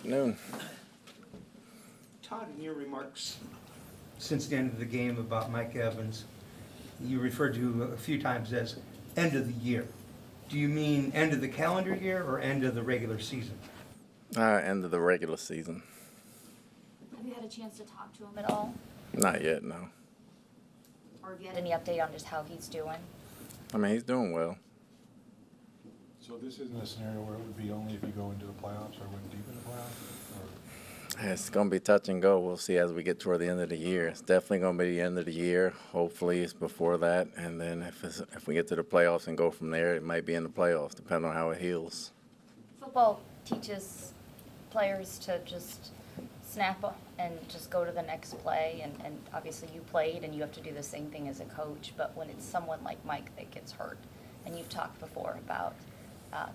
afternoon. Todd, in your remarks Since the end of the game about Mike Evans, you referred to a few times as end of the year. Do you mean end of the calendar year or end of the regular season? End of the regular season. Have you had a chance to talk to him at all? Not yet, no. Or have you had any update on just how he's doing? I mean, he's doing well. So this isn't a scenario where it would be only if you go into the playoffs or went deep in the playoffs? Or? It's going to be touch and go. We'll see as we get toward the end of the year. It's definitely going to be the end of the year. Hopefully it's before that. And then if we get to the playoffs and go from there, it might be in the playoffs, depending on how it heals. Football teaches players to just snap and just go to the next play. And obviously you played and you have to do the same thing as a coach. But when it's someone like Mike that gets hurt, and you've talked before about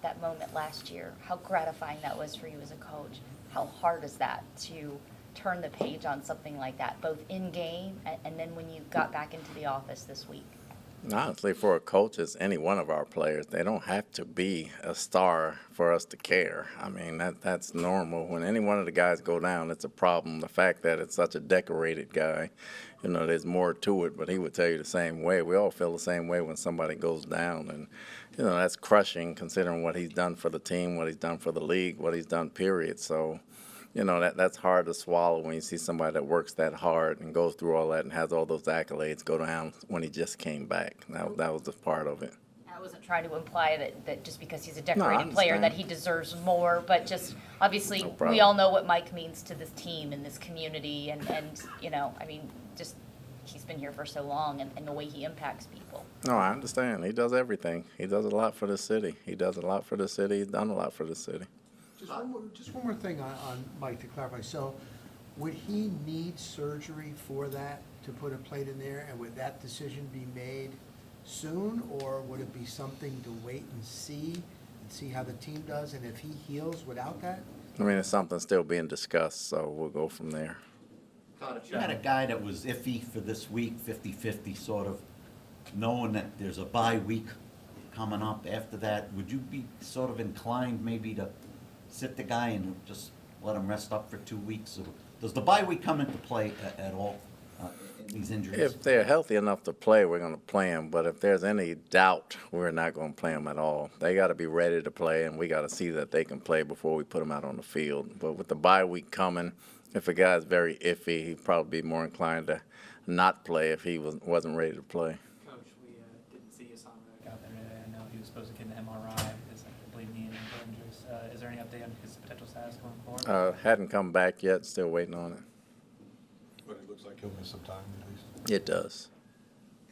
that moment last year, how gratifying that was for you as a coach. How hard is that to turn the page on something like that, both in game and then when you got back into the office this week? Honestly, for a coach, it's any one of our players. They don't have to be a star for us to care. I mean, that's normal. When any one of the guys go down, it's a problem. The fact that it's such a decorated guy, you know, there's more to it, but he would tell you the same way. We all feel the same way when somebody goes down, and, you know, that's crushing considering what he's done for the team, what he's done for the league, what he's done, period. So, you know, that's hard to swallow when you see somebody that works that hard and goes through all that and has all those accolades go down when he just came back. That was the part of it. I wasn't trying to imply that just because he's a No, I decorated player understand. that he deserves more, but just obviously No problem. we all know what Mike means to this team and this community, and you know, I mean, just he's been here for so long and the way he impacts people. No, I understand. He does everything. He does a lot for the city. He does a lot for the city. He's done a lot for the city. Just one more thing on Mike to clarify. So would he need surgery for that, to put a plate in there? And would that decision be made soon? Or would it be something to wait and see how the team does? And if he heals without that? I mean, it's something still being discussed, so we'll go from there. You had a guy that was iffy for this week, 50-50 sort of, knowing that there's a bye week coming up after that. Would you be sort of inclined maybe to sit the guy and just let him rest up for 2 weeks? Or does the bye week come into play at all in these injuries? If they're healthy enough to play, we're going to play them. But if there's any doubt, we're not going to play them at all. They got to be ready to play, and we got to see that they can play before we put them out on the field. But with the bye week coming, if a guy's very iffy, he'd probably be more inclined to not play if he wasn't ready to play. Coach, we didn't see Yasamra out there today. I know he was supposed to get an MRI because I believe knee and ankle injuries. Is there any update on his potential status going forward? Hadn't come back yet. Still waiting on it. But it looks like he'll miss some time at least. It does.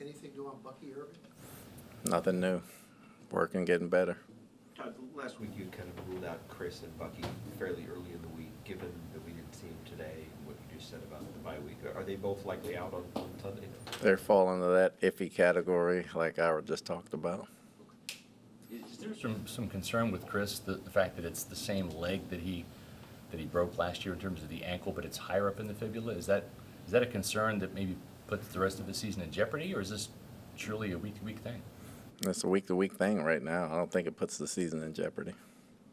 Anything new on Bucky Irving? Nothing new. Working, getting better. Todd, last week you kind of ruled out Chris and Bucky fairly early in the week. Given that we didn't see him today, and what you just said about the bye week, are they both likely out on Sunday? They fall into that iffy category like I just talked about. Is there some concern with Chris, the fact that it's the same leg that he broke last year in terms of the ankle, but it's higher up in the fibula? Is that a concern that maybe puts the rest of the season in jeopardy, or is this truly a week-to-week thing? It's a week-to-week thing right now. I don't think it puts the season in jeopardy.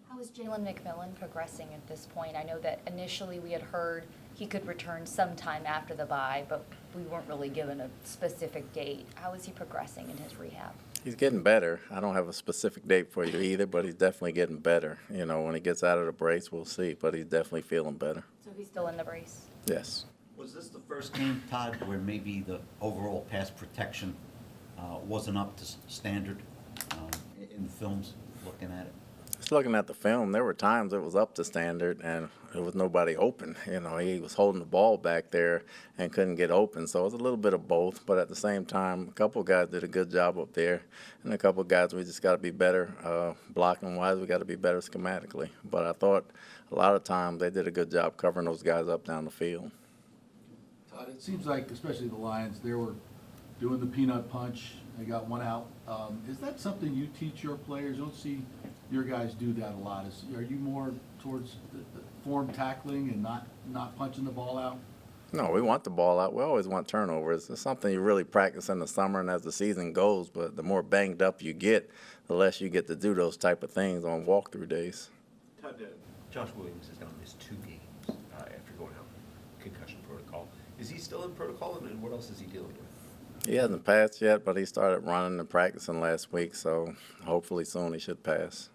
How is Jalen McMillan progressing at this point? I know that initially we had heard he could return sometime after the bye, but we weren't really given a specific date. How is he progressing in his rehab? He's getting better. I don't have a specific date for you either, but he's definitely getting better. You know, when he gets out of the brace, we'll see, but he's definitely feeling better. So he's still in the brace? Yes. Was this the first game, Todd, where maybe the overall pass protection wasn't up to standard in the films, looking at it? Just looking at the film, there were times it was up to standard and there was nobody open. You know, he was holding the ball back there and couldn't get open. So it was a little bit of both, but at the same time, a couple of guys did a good job up there, and a couple of guys we just got to be better blocking-wise. We got to be better schematically. But I thought a lot of times they did a good job covering those guys up down the field. Todd, it seems like, especially the Lions, they were doing the peanut punch. They got one out. Is that something you teach your players? You don't see your guys do that a lot. Are you more towards the form tackling and not punching the ball out? No, we want the ball out. We always want turnovers. It's something you really practice in the summer and as the season goes, but the more banged up you get, the less you get to do those type of things on walkthrough days. Todd, Josh Williams has now missed 2 games after going out concussion protocol. Is he still in protocol, and what else is he dealing with? He hasn't passed yet, but he started running and practicing last week, so hopefully soon he should pass.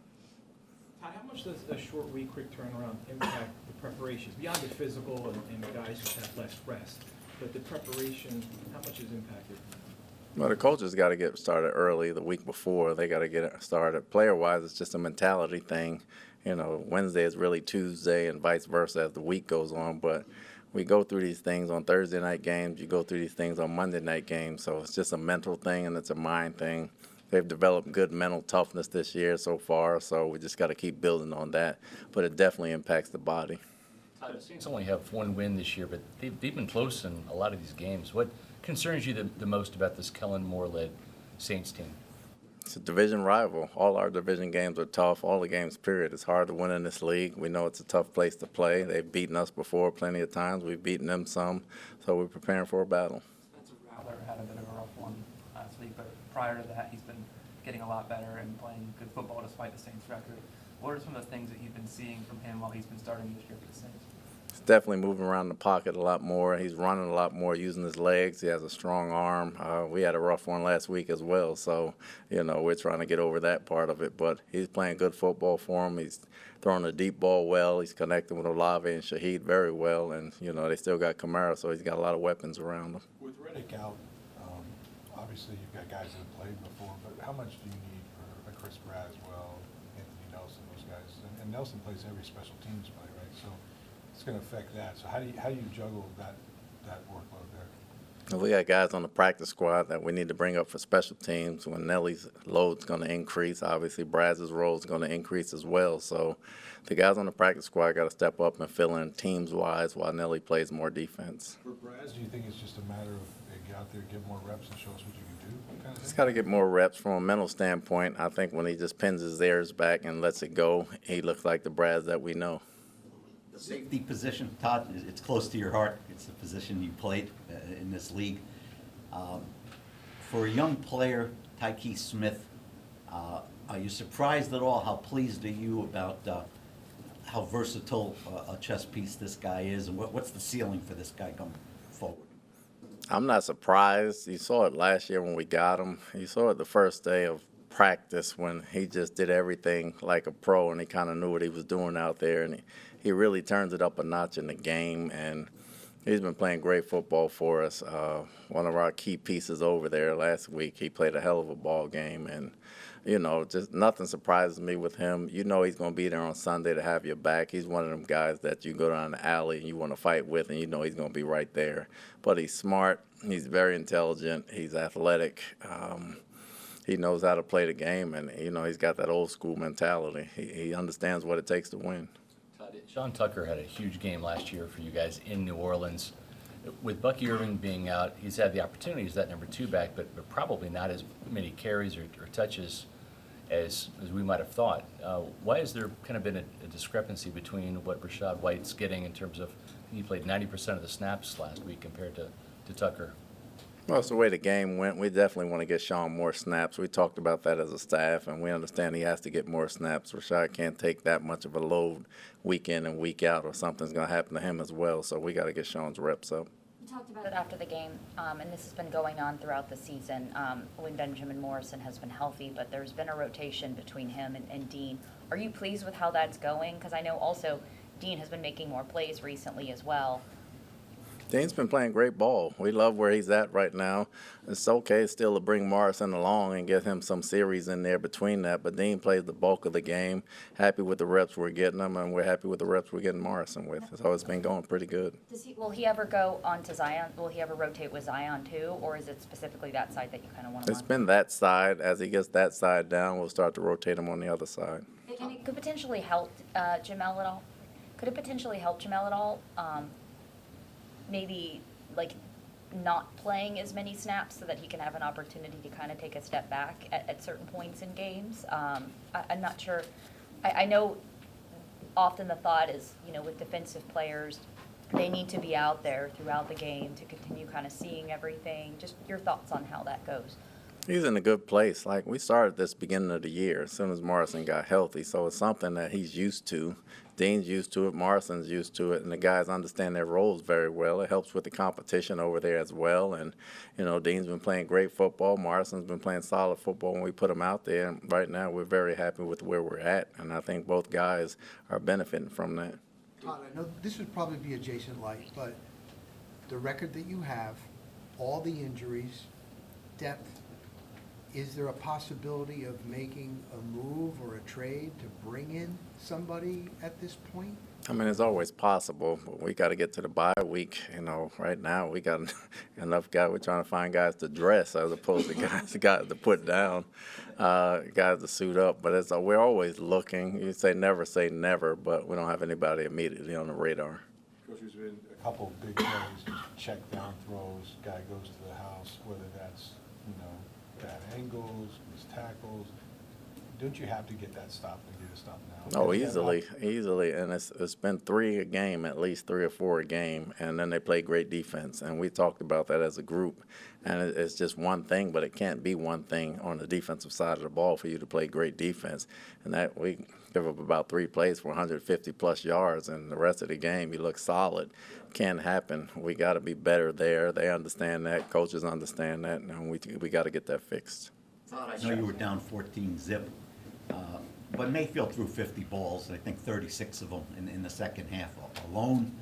Todd, how much does a short week, quick turnaround impact the preparations, beyond the physical and the guys who have less rest, but the preparation, how much is impacted? Well, the coaches got to get started early the week before. They got to get it started. Player-wise, it's just a mentality thing. You know, Wednesday is really Tuesday and vice versa as the week goes on, but we go through these things on Thursday night games. You go through these things on Monday night games. So it's just a mental thing and it's a mind thing. They've developed good mental toughness this year so far, so we just got to keep building on that. But it definitely impacts the body. Todd, the Saints only have 1 win this year, but they've been close in a lot of these games. What concerns you the most about this Kellen Moore-led Saints team? It's a division rival. All our division games are tough. All the games, period. It's hard to win in this league. We know it's a tough place to play. They've beaten us before plenty of times. We've beaten them some, so we're preparing for a battle. Spencer Rattler had a bit of a rough one last week, but prior to that, he's been getting a lot better and playing good football despite the Saints' record. What are some of the things that you've been seeing from him while he's been starting this year for the Saints? He's definitely moving around the pocket a lot more. He's running a lot more, using his legs. He has a strong arm. We had a rough one last week as well, so, you know, we're trying to get over that part of it. But he's playing good football for him. He's throwing the deep ball well. He's connecting with Olave and Shaheed very well. And, you know, they still got Kamara, so he's got a lot of weapons around him. With Reddick out, obviously you've got guys that have played before, but how much do you need for a Chris Braswell, Anthony Nelson, those guys? And Nelson plays every special teams play, right? So it's going to affect that. So how do you juggle that workload there? We got guys on the practice squad that we need to bring up for special teams. When Nelly's load's going to increase, obviously Braz's role is going to increase as well. So the guys on the practice squad got to step up and fill in teams-wise while Nelly plays more defense. For Braz, do you think it's just a matter of get out there, get more reps, and show us what you can do? Kind of He's got to get more reps from a mental standpoint. I think when he just pins his ears back and lets it go, he looks like the Braz that we know. The safety position, Todd, it's close to your heart. It's the position you played in this league. For a young player, Tykee Smith, are you surprised at all? How pleased are you about how versatile a chess piece this guy is, and what's the ceiling for this guy going forward? I'm not surprised. You saw it last year when we got him. You saw it the first day of practice when he just did everything like a pro and he kind of knew what he was doing out there, and he really turns it up a notch in the game, and he's been playing great football for us. One of our key pieces over there last week, he played a hell of a ball game, and you know, just nothing surprises me with him. You know he's going to be there on Sunday to have your back. He's one of them guys that you go down the alley and you want to fight with, and you know he's going to be right there. But he's smart. He's very intelligent. He's athletic. He knows how to play the game, and, you know, he's got that old school mentality. He understands what it takes to win. Todd, Sean Tucker had a huge game last year for you guys in New Orleans. With Bucky Irving being out, he's had the opportunity as that number 2 back, but probably not as many carries or touches as we might have thought. Why has there kind of been a discrepancy between what Rachaad White's getting in terms of, he played 90% of the snaps last week compared to Tucker? Well, it's the way the game went. We definitely want to get Sean more snaps. We talked about that as a staff, and we understand he has to get more snaps. Rachaad can't take that much of a load week in and week out, or something's going to happen to him as well. So we got to get Sean's reps up. We talked about it after the game, and this has been going on throughout the season when Benjamin Morrison has been healthy, but there's been a rotation between him and Dean. Are you pleased with how that's going? Because I know also Dean has been making more plays recently as well. Dean's been playing great ball. We love where he's at right now. It's okay still to bring Morrison along and get him some series in there between that, but Dean plays the bulk of the game. Happy with the reps we're getting him, and we're happy with the reps we're getting Morrison with. So it's been going pretty good. Will he ever go on to Zion? Will he ever rotate with Zion too, or is it specifically that side that you kind of want to It's been that side. As he gets that side down, we'll start to rotate him on the other side. And it could potentially help Jamel at all? Could it potentially help Jamel at all? Maybe like not playing as many snaps so that he can have an opportunity to kind of take a step back at certain points in games. I'm not sure. I know often the thought is, you know, with defensive players, they need to be out there throughout the game to continue kind of seeing everything. Just your thoughts on how that goes. He's in a good place. Like, we started this beginning of the year as soon as Morrison got healthy, so it's something that he's used to. Dean's used to it, Morrison's used to it, and the guys understand their roles very well. It helps with the competition over there as well. And, you know, Dean's been playing great football. Morrison's been playing solid football when we put him out there. And right now we're very happy with where we're at, and I think both guys are benefiting from that. Todd, I know this would probably be a Jason Light, but the record that you have, all the injuries, depth, is there a possibility of making a move or a trade to bring in somebody at this point? I mean, it's always possible, but we got to get to the bye week. You know, right now we got enough guys. We're trying to find guys to dress as opposed to guys to put down, guys to suit up. But we're always looking. You say never, but we don't have anybody immediately on the radar. Coach, there's been a couple of big plays, check down throws, guy goes to the house, whether that's, you know, bad angles, missed tackles. Don't you have to get that stopped and get it stopped now? Oh, easily, and it's been 3 a game, at least 3 or 4 a game, and then they play great defense, and we talked about that as a group, and it's just one thing, but it can't be one thing on the defensive side of the ball for you to play great defense, and that we give up about 3 plays for 150-plus yards, and the rest of the game you look solid. Can't happen. We got to be better there. They understand that. Coaches understand that, and we got to get that fixed. I know you were down 14-zip, but Mayfield threw 50 balls, I think 36 of them in the second half alone.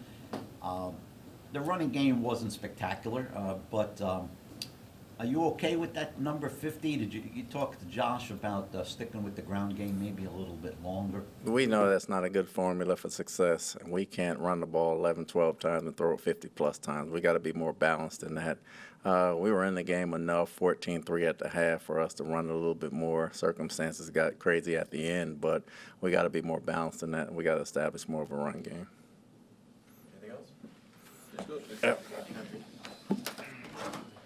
The running game wasn't spectacular, but are you okay with that number 50? Did you talk to Josh about sticking with the ground game maybe a little bit longer? We know that's not a good formula for success, and we can't run the ball 11, 12 times and throw it 50-plus times. We got to be more balanced than that. We were in the game enough, 14-3 at the half, for us to run a little bit more. Circumstances got crazy at the end, but we got to be more balanced than that, and we got to establish more of a run game. Anything else? Yep.